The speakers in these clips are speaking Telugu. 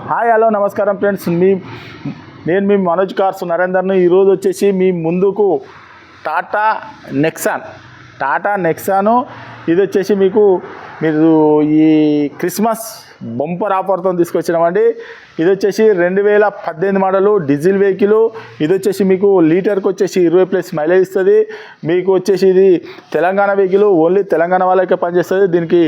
హాయ్ హలో నమస్కారం ఫ్రెండ్స్, నేను మీ మనోజ్ కార్స్ నరేందర్ను. ఈరోజు వచ్చేసి మీ ముందుకు టాటా నెక్సాను ఇది వచ్చేసి మీరు ఈ క్రిస్మస్ బంపర్ ఆఫర్తో తీసుకొచ్చినామండి. ఇది వచ్చేసి 2018 మోడలు డీజిల్ వెహికల్. ఇది వచ్చేసి మీకు లీటర్కి వచ్చేసి 20+ మైలేజ్ ఇస్తుంది. మీకు వచ్చేసి ఇది తెలంగాణ వెహికల్, ఓన్లీ తెలంగాణ వాళ్ళకే పనిచేస్తుంది. దీనికి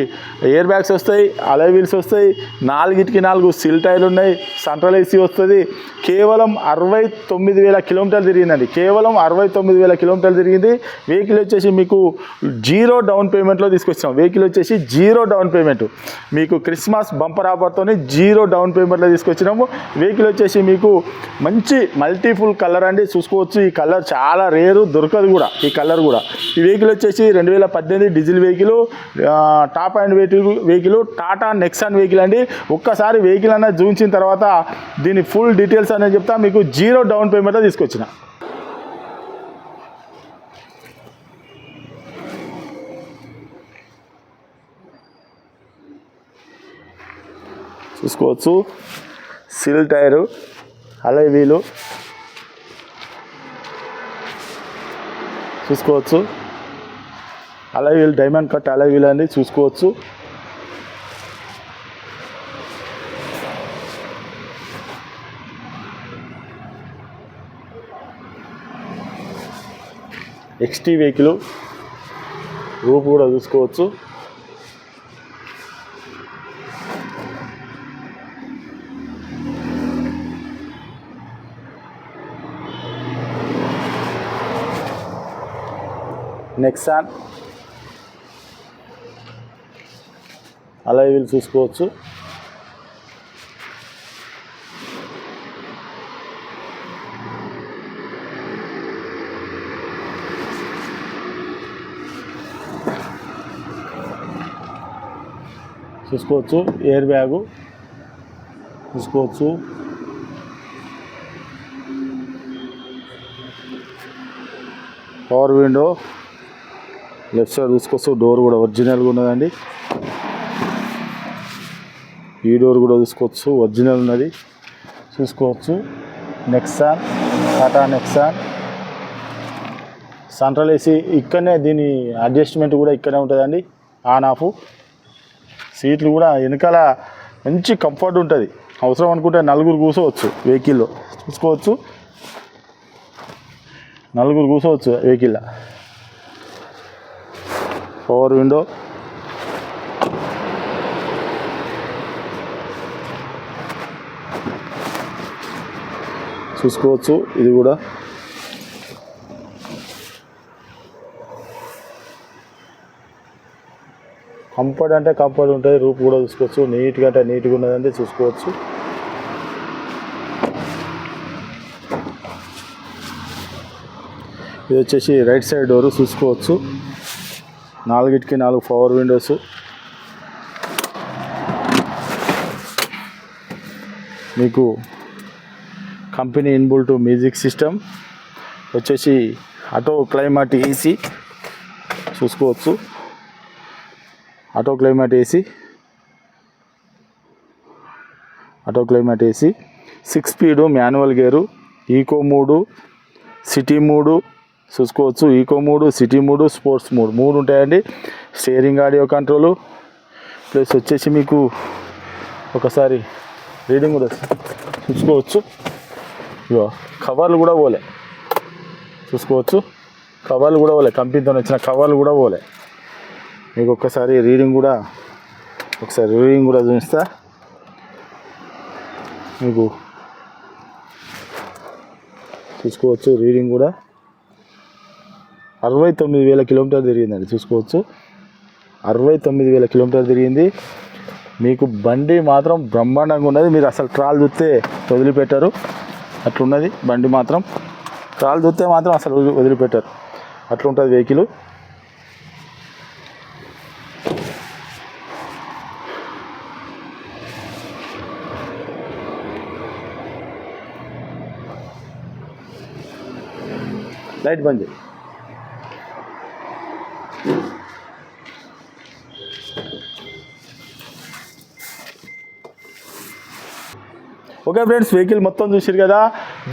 ఎయిర్ బ్యాగ్స్ వస్తాయి, అలాయ్ వీల్స్ వస్తాయి, 4 సీల్ టైర్లు ఉన్నాయి, సెంట్రల్ ఏసీ వస్తుంది. కేవలం 69,000 కిలోమీటర్లు తిరిగిందండి. కేవలం 69,000 కిలోమీటర్లు తిరిగింది. వెహికల్ వచ్చేసి మీకు 0 డౌన్ పేమెంట్లో తీసుకొచ్చాం. వెహికల్ వచ్చేసి 0 డౌన్ పేమెంట్, మీకు క్రిస్మస్ బంపర్ ఆఫర్తో 0 డౌన్ పేమెంట్లో తీసుకొచ్చినాము. వెహికల్ వచ్చేసి మీకు మంచి మల్టీఫుల్ కలర్ అండి, చూసుకోవచ్చు. ఈ కలర్ చాలా రేరు, దొరకదు కూడా ఈ కలర్ కూడా. ఈ వెహికల్ వచ్చేసి 2018 diesel vehicle, top and vehicle, Tata Nexon vehicle అండి. ఒక్కసారి వెహికల్ అన్నది చూపించిన తర్వాత దీని ఫుల్ డీటెయిల్స్ అనేది చెప్తా. మీకు 0 డౌన్ పేమెంట్లో తీసుకొచ్చిన. చూసుకోవచ్చు, సీల్ టైరు, అలాయ్ వీలు చూసుకోవచ్చు. Alloy wheel diamond cut alloy wheel అండి, చూసుకోవచ్చు. XT వెహికల్, రూప్ కూడా చూసుకోవచ్చు. నెక్సాన్ అలాయ్ వీల్ చూసుకోవచ్చు. చూసుకోవచ్చు, ఎయిర్ బ్యాగు చూసుకోవచ్చు. పవర్ విండో, లెఫ్ట్ సైడ్ చూసుకోవచ్చు. డోర్ కూడా ఒరిజినల్గా ఉన్నదండి. ఈ డోర్ కూడా చూసుకోవచ్చు, ఒరిజినల్ ఉన్నది, చూసుకోవచ్చు. Nexon, Tata Nexon central AC ఇక్కడనే, దీని అడ్జస్ట్మెంట్ కూడా ఇక్కడే ఉంటుందండి, ఆన్ ఆఫ్. సీట్లు కూడా వెనకాల మంచి కంఫర్ట్ ఉంటుంది. అవసరం అనుకుంటే 4 కూర్చోవచ్చు వెహికల్లో, చూసుకోవచ్చు. 4 కూర్చోవచ్చు వెహికల్లో. పవర్ విండో, చూసుకోవచ్చు. ఇది కూడా కంఫర్ట్ అంటే కంఫర్ట్ ఉంటుంది. రూప్ కూడా చూసుకోవచ్చు, నీట్గా అంటే నీట్గా ఉన్నదండి, చూసుకోవచ్చు. ఇది వచ్చేసి రైట్ సైడ్ డోరు, చూసుకోవచ్చు. 4 పవర్ విండోస్, మీకు కంపెనీ ఇన్బుల్ట్ మ్యూజిక్ సిస్టమ్ వచ్చేసి ఆటో క్లైమేట్ ఏసీ, చూసుకోవచ్చు. Auto climate AC 6 speed manual gear, eco mode, city mode చూసుకోవచ్చు. Eco mode, city mode, sports mode 3 ఉంటాయండి. స్టీరింగ్ ఆడియో కంట్రోలు, ప్లస్ వచ్చేసి మీకు ఒకసారి రీడింగ్ కూడా చూసుకోవచ్చు. ఇగో కవర్లు కూడా పోలే, చూసుకోవచ్చు. కవర్లు కూడా పోలే, కంపెనీతో వచ్చిన కవర్లు కూడా పోలే. మీకు ఒకసారి రీడింగ్ కూడా చూపిస్తా. మీకు చూసుకోవచ్చు, రీడింగ్ కూడా 69,000 కిలోమీటర్లు తిరిగిందండి, చూసుకోవచ్చు. 69,000 కిలోమీటర్లు తిరిగింది. మీకు బండి మాత్రం బ్రహ్మాండంగా ఉన్నది. మీరు అసలు ట్రాల్ చూస్తే వదిలిపెట్టారు, అట్లున్నది బండి మాత్రం. ట్రాల్ చూస్తే మాత్రం అసలు వదిలిపెట్టారు, అట్లుంటుంది వెహికల్. లైట్ బంద్ చేయి. ఓకే ఫ్రెండ్స్, వెహికల్ మొత్తం చూసారు కదా.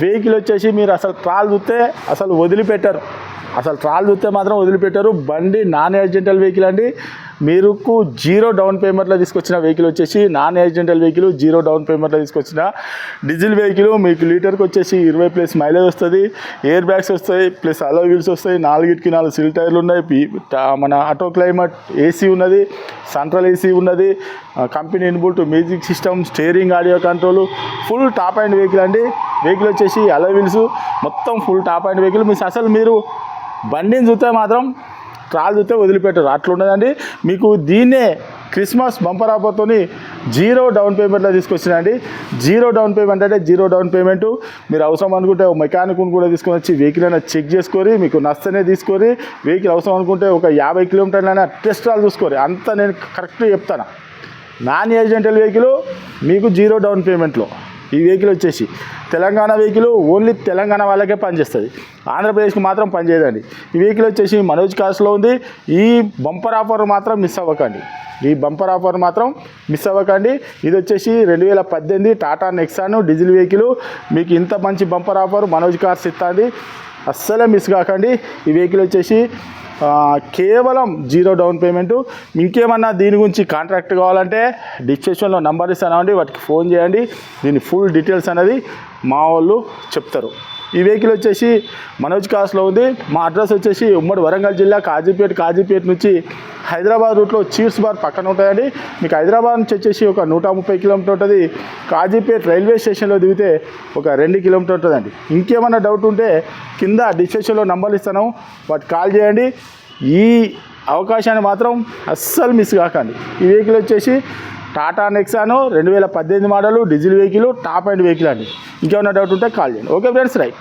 వెహికల్ వచ్చేసి మీరు అసలు ట్రాల్ చూస్తే అసలు వదిలిపెట్టారు, అసలు ట్రాల్ చూస్తే మాత్రం వదిలిపెట్టారు. బండి నాన్ యాక్సిడెంటల్ వెహికల్ అండి. మీకు 0 డౌన్ పేమెంట్లో తీసుకొచ్చిన వెహికల్ వచ్చేసి నాన్ యాక్సిడెంటల్ వెహికల్, 0 డౌన్ పేమెంట్లో తీసుకొచ్చిన డీజిల్ వెహికల్. మీకు లీటర్కి వచ్చేసి 20+ మైలేజ్ వస్తుంది, ఎయిర్ బ్యాగ్స్ వస్తాయి, ప్లస్ అలో వీల్స్ వస్తాయి, 4 సిల్ టైర్లు ఉన్నాయి, మన ఆటో క్లైమేట్ ఏసీ ఉన్నది, సెంట్రల్ ఏసీ ఉన్నది, company inbuilt music system, steering, audio control, full top and vehicle అండి. వెహికల్ వచ్చేసి అలో వీల్స్ మొత్తం ఫుల్ టాప్ అండ్ వెహికల్. మీరు బండిని చూస్తే మాత్రం ట్రాల్ చూస్తే వదిలిపెట్టారు, అట్లున్నదండి. మీకు దీన్నే క్రిస్మస్ బంపర్ ఆఫర్తో 0 డౌన్ పేమెంట్లో తీసుకొచ్చినండి. 0 డౌన్ పేమెంట్ అంటే 0 డౌన్ పేమెంట్. మీరు అవసరం అనుకుంటే మెకానిక్ని కూడా తీసుకొని వచ్చి వెహికల్ అయినా చెక్ చేసుకొని, మీకు నచ్చనే తీసుకొని, వెహికల్ అవసరం అనుకుంటే ఒక 50 కిలోమీటర్లైనా టెస్ట్ ట్రాల్ చూసుకోరు. అంతా నేను కరెక్ట్గా చెప్తాను. నాన్ యాక్సిడెంటల్ వెహికల్ మీకు 0 డౌన్ పేమెంట్లో. ఈ వెహికల్ వచ్చేసి తెలంగాణ వెహికల్, ఓన్లీ తెలంగాణ వాళ్ళకే పనిచేస్తుంది, ఆంధ్రప్రదేశ్కి మాత్రం పనిచేయదండి. ఈ వెహికల్ వచ్చేసి మనోజ్ కార్స్లో ఉంది. ఈ బంపర్ ఆఫర్ మాత్రం మిస్ అవ్వకండి, ఈ బంపర్ ఆఫర్ మాత్రం మిస్ అవ్వకండి. ఇది వచ్చేసి 2018 టాటా నెక్సాన్ డీజిల్ వెహికల్. మీకు ఇంత మంచి బంపర్ ఆఫర్ మనోజ్ కార్స్ ఇస్తుంది, అస్సలే మిస్ కాకండి. ఈ వెహికల్ వచ్చేసి కేవలం 0 డౌన్ పేమెంటు. ఇంకేమన్నా దీని గురించి కాంట్రాక్ట్ కావాలంటే డిస్క్రిప్షన్లో నంబర్ ఇస్తానండి, వాటికి ఫోన్ చేయండి. దీని ఫుల్ డీటెయిల్స్ అనేది మా వాళ్ళు చెప్తారు. ఈ వెహికల్ వచ్చేసి మనోజ్ కార్స్లో ఉంది. మా అడ్రస్ వచ్చేసి ఉమ్మడి వరంగల్ జిల్లా కాజీపేట నుంచి హైదరాబాద్ రూట్లో చీర్స్ బార్ పక్కన ఉంటుందండి. మీకు హైదరాబాద్ నుంచి వచ్చేసి ఒక 130 కిలోమీటర్ ఉంటుంది. కాజీపేట రైల్వే స్టేషన్లో దిగితే ఒక 2 కిలోమీటర్ ఉంటుందండి. ఇంకేమైనా డౌట్ ఉంటే కింద డిస్క్రిప్షన్లో నంబర్లు ఇస్తాను, వాటికి కాల్ చేయండి. ఈ అవకాశాన్ని మాత్రం అస్సలు మిస్ కాకండి. ఈ వెహికల్ వచ్చేసి Tata Nexon 2018 model diesel vehicle, top and vehicle అండి. ఇంకేమైనా డౌట్ ఉంటే కాల్ చేయండి. Okay friends, right.